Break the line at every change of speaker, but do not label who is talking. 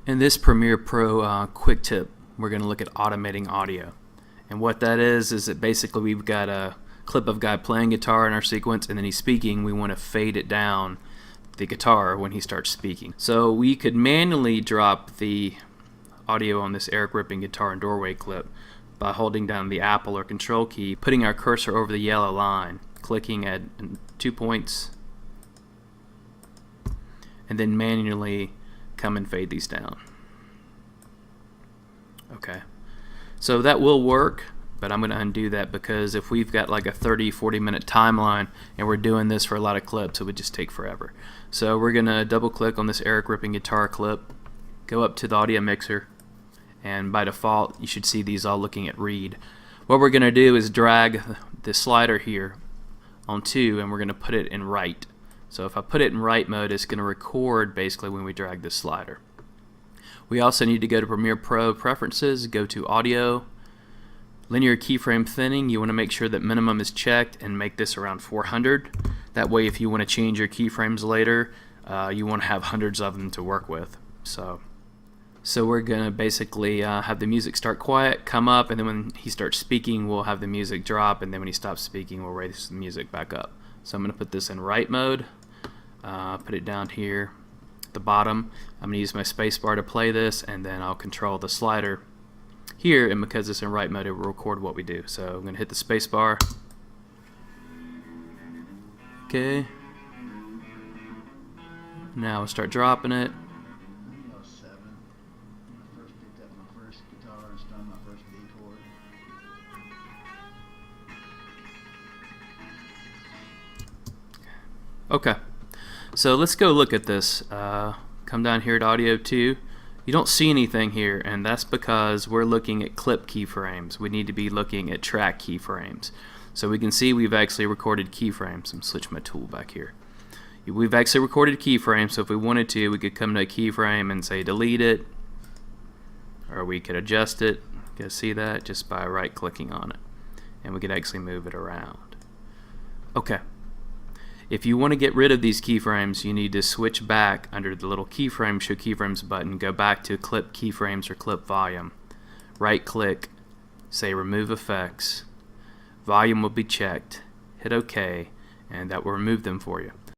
In this Premiere Pro quick tip, we're going to look at automating audio. And what that is that basically we've got a clip of a guy playing guitar in our sequence, and then he's speaking. We want to fade it down the guitar when he starts speaking. So we could manually drop the audio on this Eric ripping guitar and doorway clip by holding down the Apple or Control key, putting our cursor over the yellow line, clicking at 2 points, and then manually come and fade these down. Okay, so that will work, but I'm going to undo that because if we've got like a 30-40 minute timeline and we're doing this for a lot of clips, it would just take forever. So we're going to double click on this Eric ripping guitar clip, go up to the audio mixer, and by default you should see these all looking at read. What we're going to do is drag the slider here on 2 and we're going to put it in write. So if I put it in write mode, it's going to record basically when we drag this slider. We also need to go to Premiere Pro Preferences, go to Audio, Linear Keyframe Thinning. You want to make sure that minimum is checked and make this around 400. That way if you want to change your keyframes later, you won't have hundreds of them to work with. So we're going to basically have the music start quiet, come up, and then when he starts speaking we'll have the music drop, and then when he stops speaking we'll raise the music back up. So I'm going to put this in write mode. Put it down here at the bottom. I'm going to use my space bar to play this, and then I'll control the slider here, and because it's in write mode it will record what we do. So I'm going to hit the space bar. Okay, now I'll start dropping it. Okay, so let's go look at this. Come down here to Audio 2. You don't see anything here, and that's because we're looking at clip keyframes. We need to be looking at track keyframes. So we can see we've actually recorded keyframes. I'm switch my tool back here. We've actually recorded keyframes, so if we wanted to, we could come to a keyframe and say delete it, or we could adjust it. You can see that just by right-clicking on it, and we could actually move it around. Okay. If you want to get rid of these keyframes, you need to switch back under the little keyframe show keyframes button, go back to clip keyframes or clip volume, right click, say remove effects, volume will be checked, hit OK, and that will remove them for you.